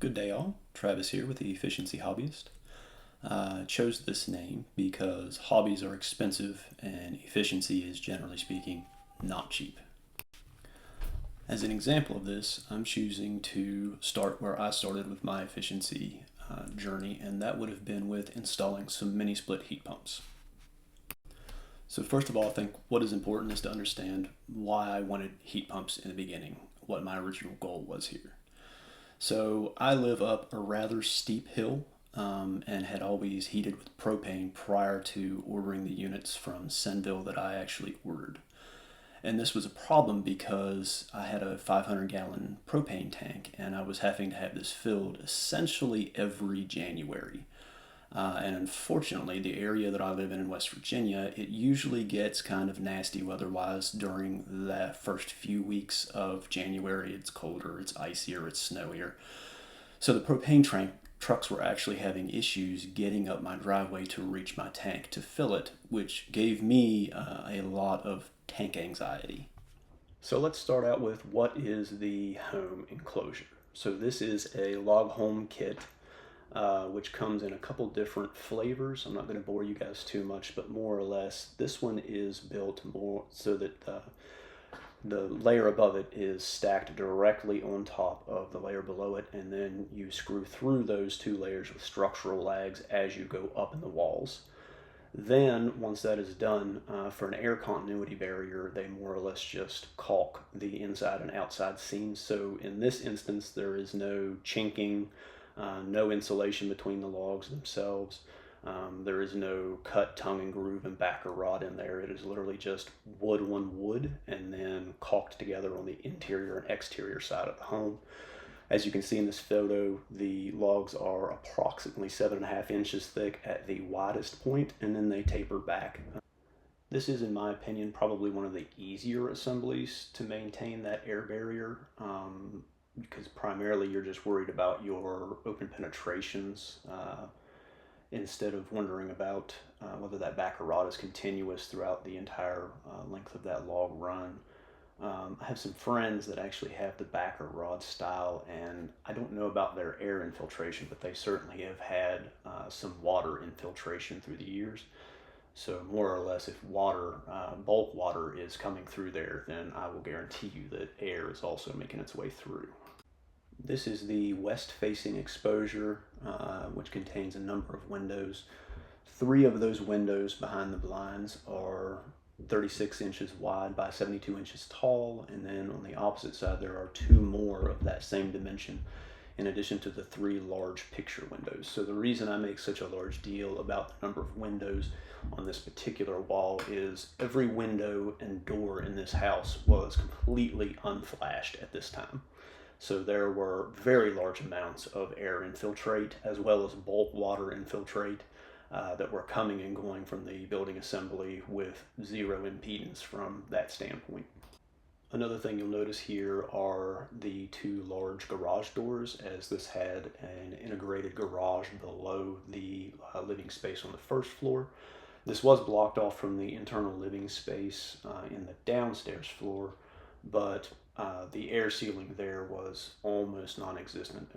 Good day all, Travis here with the Efficiency Hobbyist. I chose this name because hobbies are expensive and efficiency is, generally speaking, not cheap. As an example of this, I'm choosing to start where I started with my efficiency journey, and that would have been with installing some mini split heat pumps. So first of all, I think what is important is to understand why I wanted heat pumps in the beginning, what my original goal was here. So I live up a rather steep hill and had always heated with propane prior to ordering the units from Senville that I actually ordered. And this was a problem because I had a 500-gallon propane tank and I was having to have this filled essentially every January. And unfortunately, the area that I live in West Virginia, it usually gets kind of nasty weather-wise during the first few weeks of January. It's colder, it's icier, it's snowier. So the trucks were actually having issues getting up my driveway to reach my tank to fill it, which gave me a lot of tank anxiety. So let's start out with what is the home enclosure. So this is a log home kit which comes in a couple different flavors. I'm not going to bore you guys too much, but more or less, this one is built more so that the layer above it is stacked directly on top of the layer below it, and then you screw through those two layers with structural lags as you go up in the walls. Then, once that is done, for an air continuity barrier, they more or less just caulk the inside and outside seams. So in this instance, there is no chinking, no insulation between the logs themselves. There is no cut tongue and groove and backer rod in there. It is literally just wood on wood and then caulked together on the interior and exterior side of the home. As you can see in this photo, the logs are approximately 7.5 inches thick at the widest point, and then they taper back. This is, in my opinion, probably one of the easier assemblies to maintain that air barrier. Because primarily you're just worried about your open penetrations instead of wondering about whether that backer rod is continuous throughout the entire length of that log run. I have some friends that actually have the backer rod style, and I don't know about their air infiltration, but they certainly have had some water infiltration through the years. So more or less, if water, bulk water is coming through there, then I will guarantee you that air is also making its way through. This is the west-facing exposure, which contains a number of windows. 3 of those windows behind the blinds are 36 inches wide by 72 inches tall, and then on the opposite side there are 2 more of that same dimension, in addition to the 3 large picture windows. So the reason I make such a large deal about the number of windows on this particular wall is every window and door in this house was completely unflashed at this time. So there were very large amounts of air infiltrate as well as bulk water infiltrate that were coming and going from the building assembly with zero impedance from that standpoint. Another thing you'll notice here are the 2 large garage doors, as this had an integrated garage below the living space on the first floor. This was blocked off from the internal living space in the downstairs floor, but the air sealing there was almost non-existent.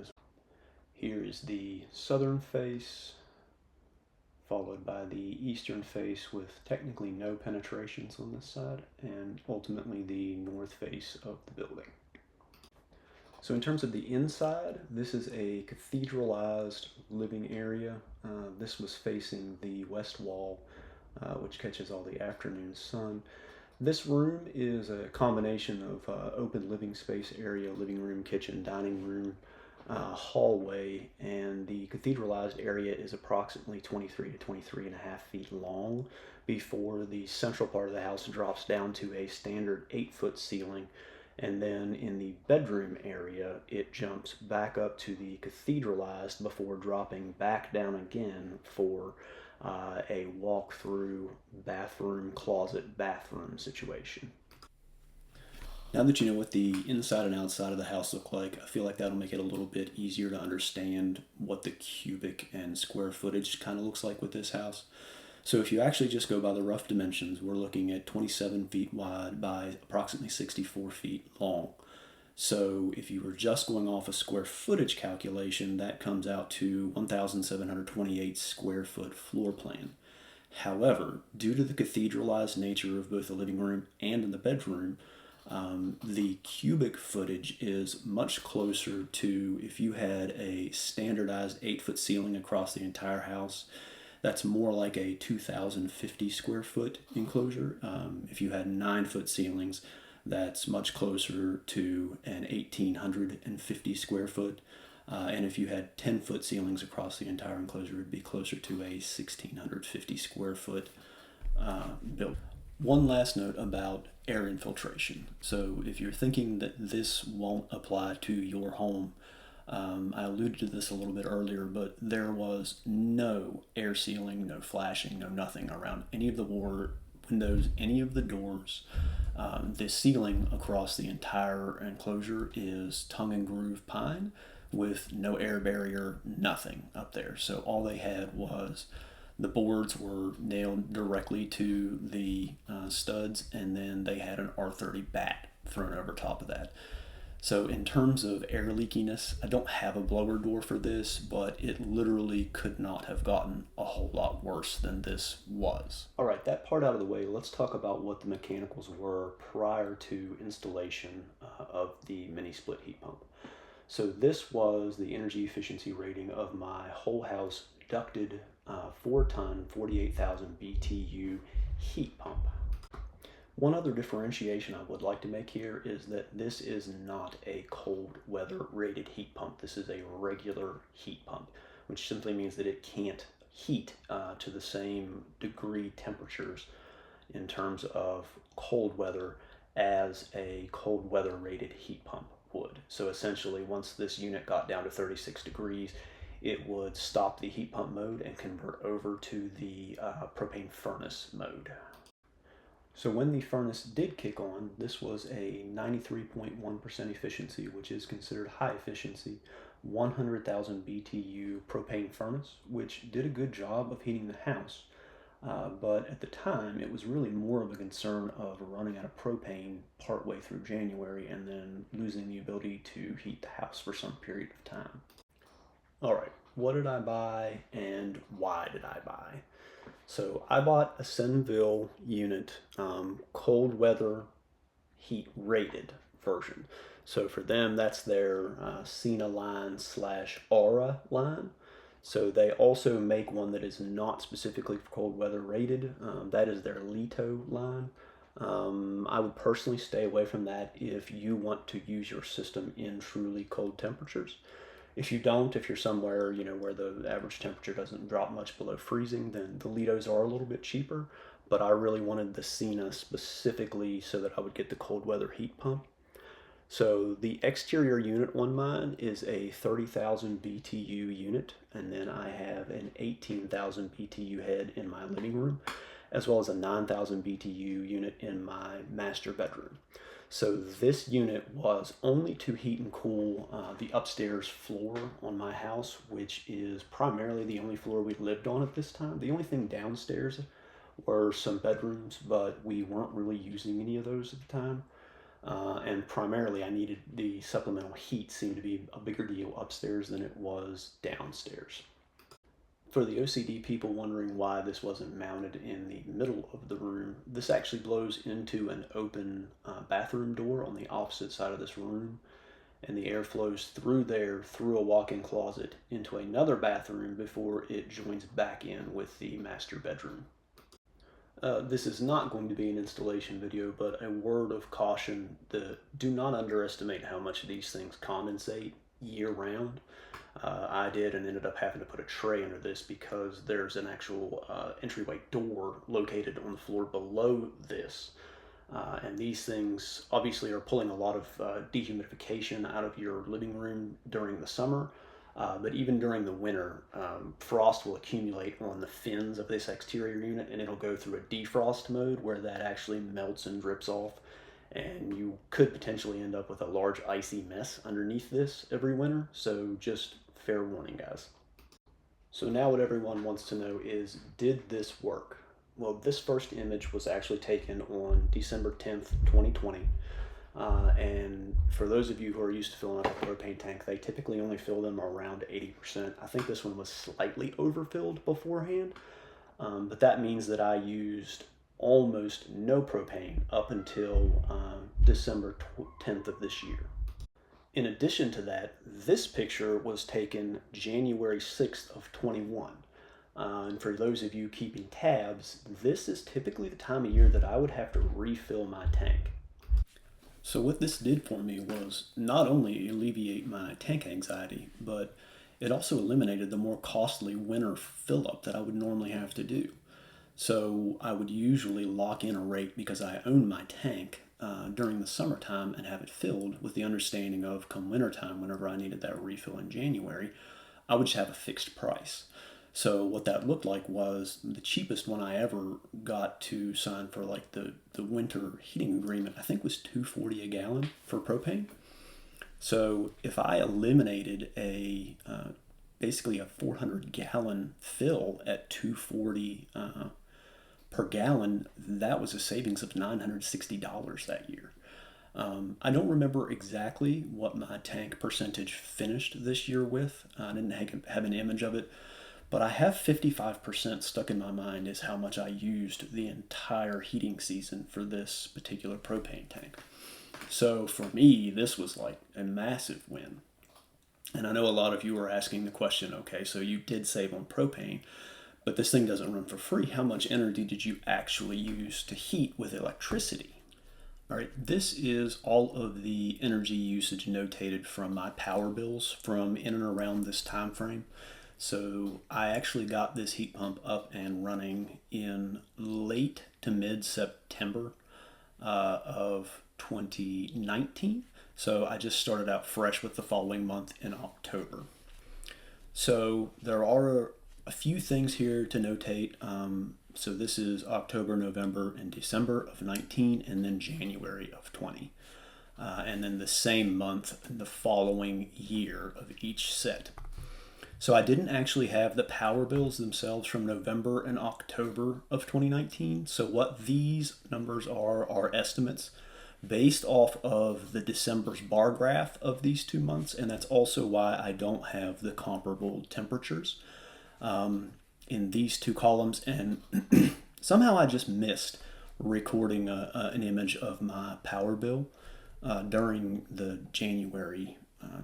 Here is the southern face, followed by the eastern face with technically no penetrations on this side, and ultimately the north face of the building. So in terms of the inside, this is a cathedralized living area. This was facing the west wall, which catches all the afternoon sun. This room is a combination of open living space area, living room, kitchen, dining room, hallway, and the cathedralized area is approximately 23 to 23.5 feet long before the central part of the house drops down to a standard 8-foot ceiling. And then in the bedroom area, it jumps back up to the cathedralized before dropping back down again for a walk-through bathroom, closet, bathroom situation. Now that you know what the inside and outside of the house look like, I feel like that'll make it a little bit easier to understand what the cubic and square footage kind of looks like with this house. So if you actually just go by the rough dimensions, we're looking at 27 feet wide by approximately 64 feet long. So if you were just going off a square footage calculation, that comes out to 1,728 square foot floor plan. However, due to the cathedralized nature of both the living room and in the bedroom, the cubic footage is much closer to if you had a standardized 8-foot ceiling across the entire house. That's more like a 2,050 square foot enclosure. If you had 9-foot ceilings, that's much closer to an 1,850 square foot. And if you had 10-foot ceilings across the entire enclosure, it'd be closer to a 1,650 square foot build. One last note about air infiltration. So if you're thinking that this won't apply to your home, I alluded to this a little bit earlier, but there was no air sealing, no flashing, no nothing around any of the windows, any of the doors. The ceiling across the entire enclosure is tongue and groove pine with no air barrier, nothing up there. So all they had was the boards were nailed directly to the studs, and then they had an R30 bat thrown over top of that. So in terms of air leakiness, I don't have a blower door for this, but it literally could not have gotten a whole lot worse than this was. All right, that part out of the way, let's talk about what the mechanicals were prior to installation of the mini split heat pump. So this was the energy efficiency rating of my whole house ducted 4-ton, 48,000 BTU heat pump. One other differentiation I would like to make here is that this is not a cold weather rated heat pump. This is a regular heat pump, which simply means that it can't heat to the same degree temperatures in terms of cold weather as a cold weather rated heat pump would. So essentially, once this unit got down to 36 degrees, it would stop the heat pump mode and convert over to the propane furnace mode. So when the furnace did kick on, this was a 93.1% efficiency, which is considered high efficiency, 100,000 BTU propane furnace, which did a good job of heating the house. But at the time, it was really more of a concern of running out of propane partway through January and then losing the ability to heat the house for some period of time. All right, what did I buy and why did I buy? So I bought a Senville unit, cold weather heat rated version. So for them, that's their Cena line / Aura line. So they also make one that is not specifically for cold weather rated. That is their Leto line. I would personally stay away from that if you want to use your system in truly cold temperatures. If you don't, if you're somewhere, where the average temperature doesn't drop much below freezing, then the Litos are a little bit cheaper. But I really wanted the Cena specifically so that I would get the cold weather heat pump. So the exterior unit on mine is a 30,000 BTU unit, and then I have an 18,000 BTU head in my living room, as well as a 9,000 BTU unit in my master bedroom. So this unit was only to heat and cool the upstairs floor on my house, which is primarily the only floor we lived on at this time. The only thing downstairs were some bedrooms, but we weren't really using any of those at the time. And primarily I needed the supplemental heat seemed to be a bigger deal upstairs than it was downstairs. For the OCD people wondering why this wasn't mounted in the middle of the room, this actually blows into an open bathroom door on the opposite side of this room, and the air flows through there, through a walk-in closet, into another bathroom before it joins back in with the master bedroom. This is not going to be an installation video, but a word of caution: do not underestimate how much these things condensate year-round. I did and ended up having to put a tray under this because there's an actual entryway door located on the floor below this. And these things obviously are pulling a lot of dehumidification out of your living room during the summer. But even during the winter, frost will accumulate on the fins of this exterior unit, and it'll go through a defrost mode where that actually melts and drips off. And you could potentially end up with a large icy mess underneath this every winter. So just fair warning, guys. So now what everyone wants to know is, did this work? Well, this first image was actually taken on December 10th, 2020. And for those of you who are used to filling up a propane tank, they typically only fill them around 80%. I think this one was slightly overfilled beforehand, but that means that I used almost no propane up until December 10th of this year. In addition to that, this picture was taken January 6th of 21. And for those of you keeping tabs, this is typically the time of year that I would have to refill my tank. So what this did for me was not only alleviate my tank anxiety, but it also eliminated the more costly winter fill up that I would normally have to do. So I would usually lock in a rate because I own my tank during the summertime and have it filled with the understanding of come wintertime, whenever I needed that refill in January, I would just have a fixed price. So what that looked like was the cheapest one I ever got to sign for like the winter heating agreement, I think was $2.40 a gallon for propane. So if I eliminated a basically a 400-gallon fill at $2.40 per gallon, that was a savings of $960 that year. I don't remember exactly what my tank percentage finished this year with. I didn't have an image of it, but I have 55% stuck in my mind is how much I used the entire heating season for this particular propane tank. So for me, this was like a massive win. And I know a lot of you are asking the question, okay, so you did save on propane, but this thing doesn't run for free. How much energy did you actually use to heat with electricity? All right, this is all of the energy usage notated from my power bills from in and around this time frame. So I actually got this heat pump up and running in late to mid-September of 2019. So I just started out fresh with the following month in October. So there are a few things here to notate. So this is October, November, and December of 19, and then January of 20. And then the same month the following year of each set. So I didn't actually have the power bills themselves from November and October of 2019. So what these numbers are estimates based off of the December's bar graph of these 2 months. And that's also why I don't have the comparable temperatures in these two columns. And somehow I just missed recording an image of my power bill during the January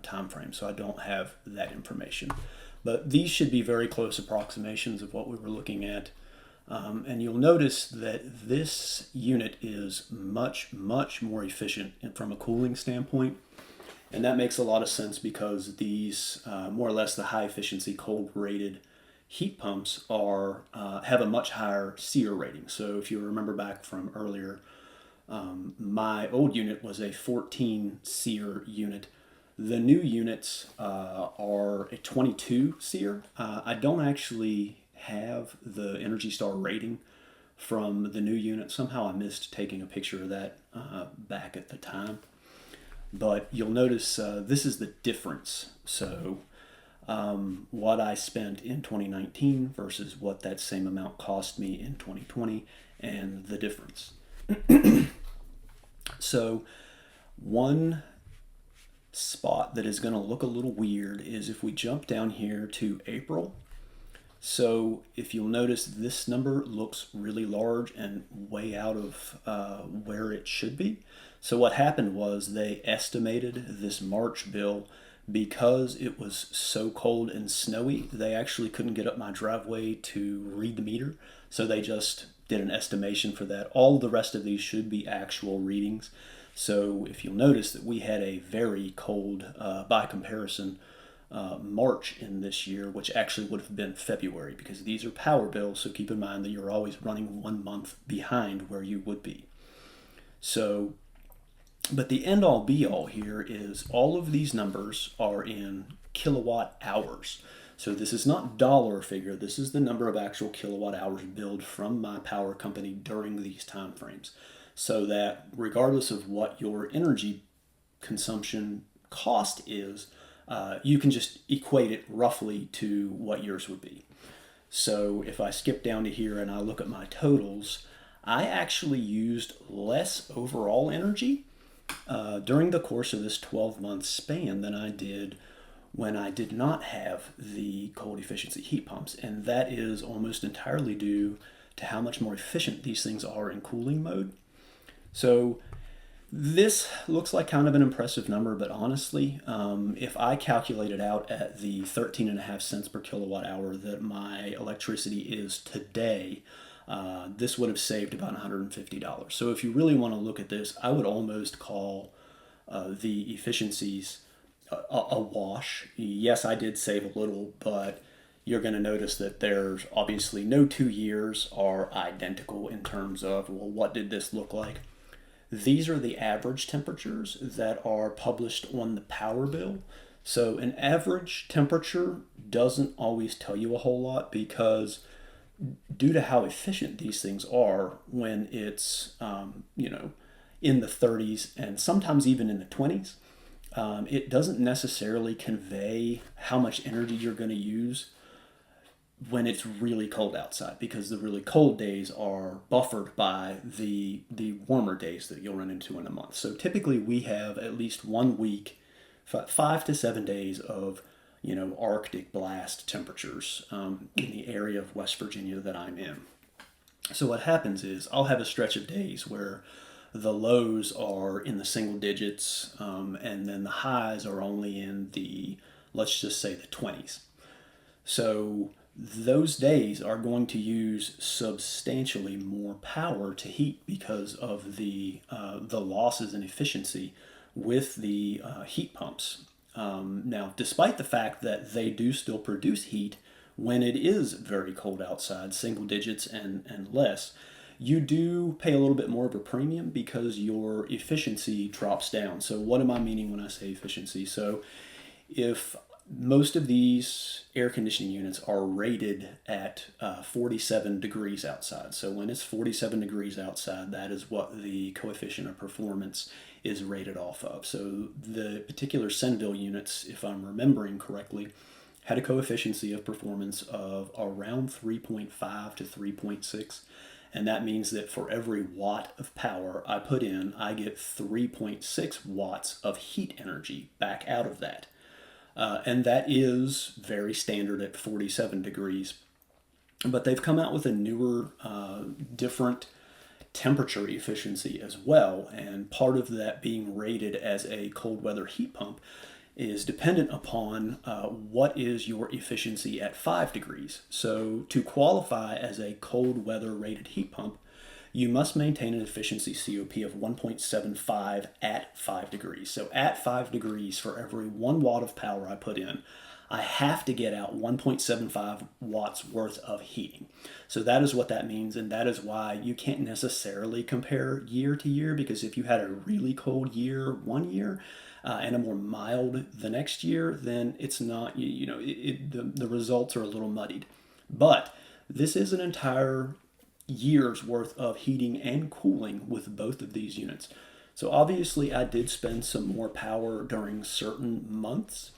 time frame. So I don't have that information. But these should be very close approximations of what we were looking at. And you'll notice that this unit is much, much more efficient from a cooling standpoint. And that makes a lot of sense because these, more or less the high efficiency cold rated heat pumps are have a much higher SEER rating. So if you remember back from earlier, my old unit was a 14 SEER unit. The new units are a 22 SEER. I don't actually have the Energy Star rating from the new unit. Somehow I missed taking a picture of that back at the time. But you'll notice this is the difference. So what I spent in 2019 versus what that same amount cost me in 2020 and the difference. So one spot that is going to look a little weird is if we jump down here to April. So if you'll notice, this number looks really large and way out of where it should be. So what happened was they estimated this March bill because it was so cold and snowy. They actually couldn't get up my driveway to read the meter. So they just did an estimation for that. All the rest of these should be actual readings. So if you'll notice that we had a very cold, by comparison, March in this year, which actually would have been February because these are power bills. So keep in mind that you're always running 1 month behind where you would be. So, but the end all be all here is all of these numbers are in kilowatt hours. So this is not dollar figure. This is the number of actual kilowatt hours billed from my power company during these time frames. So that regardless of what your energy consumption cost is, you can just equate it roughly to what yours would be. So if I skip down to here and I look at my totals, I actually used less overall energy During the course of this 12-month span than I did when I did not have the cold efficiency heat pumps. And that is almost entirely due to how much more efficient these things are in cooling mode. So this looks like kind of an impressive number, but honestly, if I calculate it out at the 13.5 cents per kilowatt hour that my electricity is today, this would have saved about $150. So if you really want to look at this, I would almost call the efficiencies a wash. Yes, I did save a little, but you're going to notice that there's obviously no 2 years are identical in terms of, well, what did this look like? These are the average temperatures that are published on the power bill. So an average temperature doesn't always tell you a whole lot because due to how efficient these things are when it's, in the 30s and sometimes even in the 20s, it doesn't necessarily convey how much energy you're going to use when it's really cold outside, because the really cold days are buffered by the warmer days that you'll run into in a month. So typically we have at least 1 week, 5 to 7 days of Arctic blast temperatures in the area of West Virginia that I'm in. So what happens is I'll have a stretch of days where the lows are in the single digits, and then the highs are only in the, let's just say, the 20s. So those days are going to use substantially more power to heat because of the losses in efficiency with the heat pumps. Now, despite the fact that they do still produce heat when it is very cold outside, single digits and less, you do pay a little bit more of a premium because your efficiency drops down. So what am I meaning when I say efficiency? So if most of these air conditioning units are rated at 47 degrees outside. So when it's 47 degrees outside, that is what the coefficient of performance is rated off of. So the particular Senville units, if I'm remembering correctly, had a coefficient of performance of around 3.5 to 3.6. And that means that for every watt of power I put in, I get 3.6 watts of heat energy back out of that. And that is very standard at 47 degrees. But they've come out with a newer, different temperature efficiency as well. And part of that being rated as a cold weather heat pump is dependent upon what is your efficiency at 5 degrees. So to qualify as a cold weather rated heat pump, you must maintain an efficiency COP of 1.75 at 5 degrees. So at 5 degrees, for every 1 watt of power I put in, I have to get out 1.75 watts worth of heating. So that is what that means, and that is why you can't necessarily compare year to year, because if you had a really cold year one year and a more mild the next year, then it's not, the results are a little muddied. But this is an entire years worth of heating and cooling with both of these units. So obviously I did spend some more power during certain months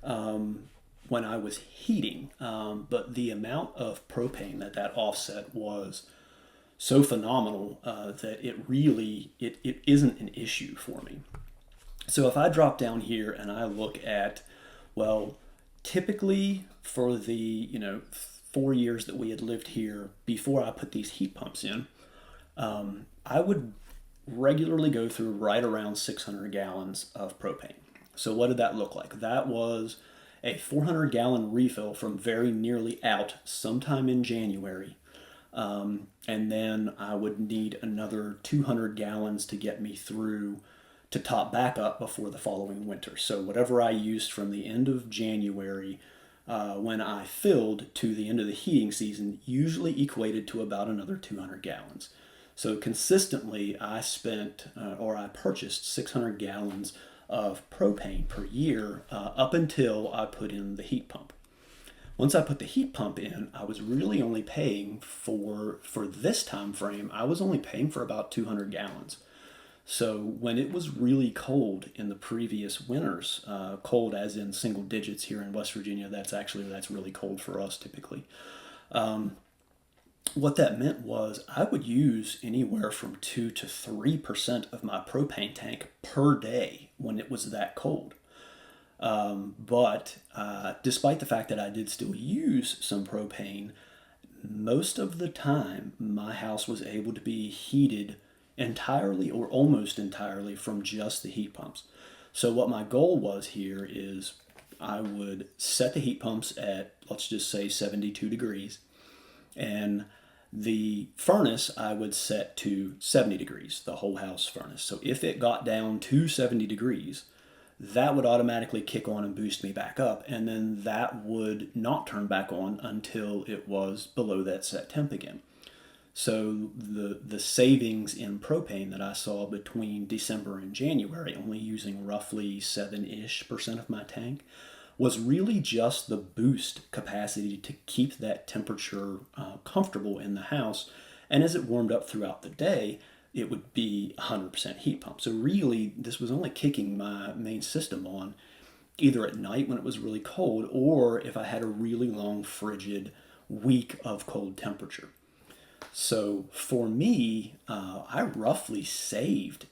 when I was heating, but the amount of propane that offset was so phenomenal that it isn't an issue for me. So if I drop down here and I look at, well, typically for the 4 years that we had lived here before I put these heat pumps in, I would regularly go through right around 600 gallons of propane. So what did that look like? That was a 400-gallon refill from very nearly out sometime in January. And then I would need another 200 gallons to get me through to top back up before the following winter. So whatever I used from the end of January when I filled to the end of the heating season usually equated to about another 200 gallons. So consistently I purchased 600 gallons of propane per year up until I put in the heat pump. Once I put the heat pump in, I was really only paying for this time frame, I was only paying for about 200 gallons. So when it was really cold in the previous winters, cold as in single digits here in West Virginia, that's really cold for us typically. what that meant was I would use anywhere from 2 to 3% of my propane tank per day when it was that cold. But despite the fact that I did still use some propane, most of the time my house was able to be heated entirely or almost entirely from just the heat pumps. So what my goal was here is I would set the heat pumps at, let's just say, 72 degrees, and the furnace I would set to 70 degrees, the whole house furnace. So if it got down to 70 degrees, that would automatically kick on and boost me back up, and then that would not turn back on until it was below that set temp again. So the savings in propane that I saw between December and January, only using roughly 7-ish% of my tank, was really just the boost capacity to keep that temperature comfortable in the house. And as it warmed up throughout the day, it would be 100% heat pump. So really, this was only kicking my main system on either at night when it was really cold, or if I had a really long frigid week of cold temperature. So for me, I roughly saved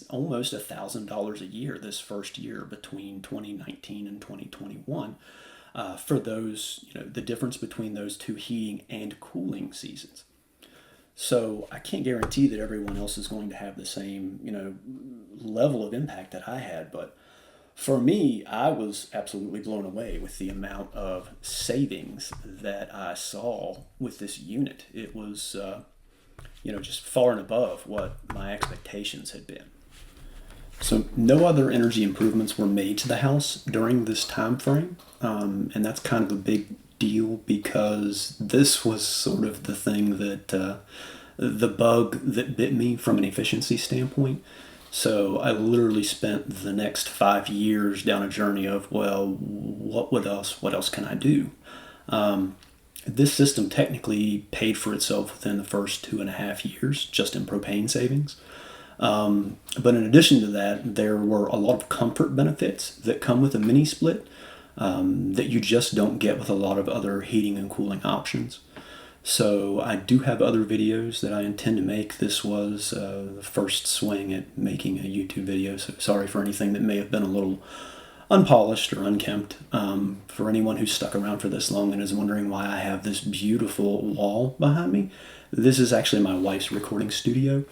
almost $1,000 a year this first year between 2019 and 2021 for those, the difference between those two heating and cooling seasons. So I can't guarantee that everyone else is going to have the same, level of impact that I had, but for me, I was absolutely blown away with the amount of savings that I saw with this unit. It was, just far and above what my expectations had been. So no other energy improvements were made to the house during this time frame, and that's kind of a big deal because this was sort of the thing that the bug that bit me from an efficiency standpoint. So I literally spent the next 5 years down a journey of, well, what else can I do? This system technically paid for itself within the first 2.5 years, just in propane savings. But in addition to that, there were a lot of comfort benefits that come with a mini split that you just don't get with a lot of other heating and cooling options. So I do have other videos that I intend to make. This was the first swing at making a YouTube video, so sorry for anything that may have been a little unpolished or unkempt. For anyone who's stuck around for this long and is wondering why I have this beautiful wall behind me, this is actually my wife's recording studio.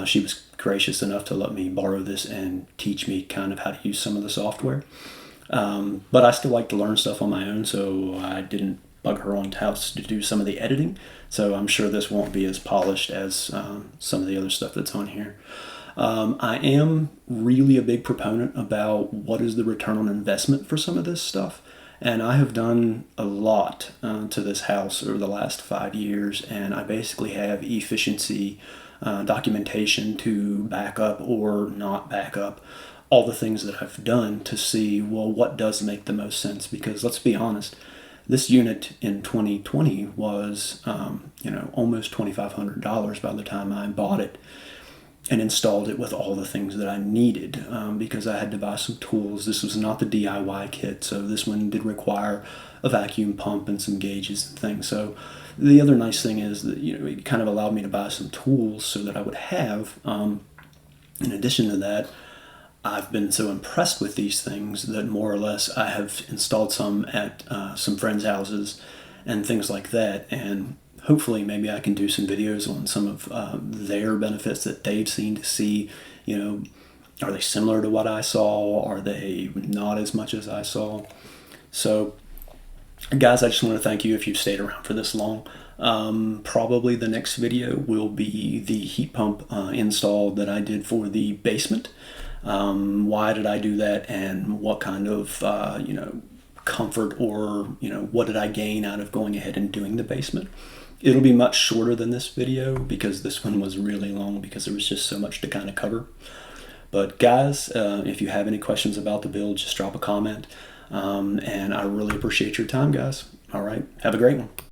She was gracious enough to let me borrow this and teach me kind of how to use some of the software. But I still like to learn stuff on my own, so I didn't bug her on house to do some of the editing. So I'm sure this won't be as polished as some of the other stuff that's on here. I am really a big proponent about what is the return on investment for some of this stuff. And I have done a lot to this house over the last 5 years, and I basically have efficiency documentation to back up or not back up all the things that I've done to see, well, what does make the most sense? Because let's be honest, this unit in 2020 was, almost $2,500 by the time I bought it and installed it with all the things that I needed because I had to buy some tools. This was not the DIY kit, so this one did require a vacuum pump and some gauges and things. So the other nice thing is that it kind of allowed me to buy some tools so that I would have. In addition to that, I've been so impressed with these things that more or less I have installed some at some friends' houses and things like that, and hopefully maybe I can do some videos on some of their benefits that they've seen to see, are they similar to what I saw? Are they not as much as I saw? So, guys, I just want to thank you if you've stayed around for this long. Probably the next video will be the heat pump install that I did for the basement. Why did I do that, and what kind of comfort or what did I gain out of going ahead and doing the basement? It'll be much shorter than this video because this one was really long because there was just so much to kind of cover. But guys, if you have any questions about the build, just drop a comment, and I really appreciate your time, guys. All right, have a great one.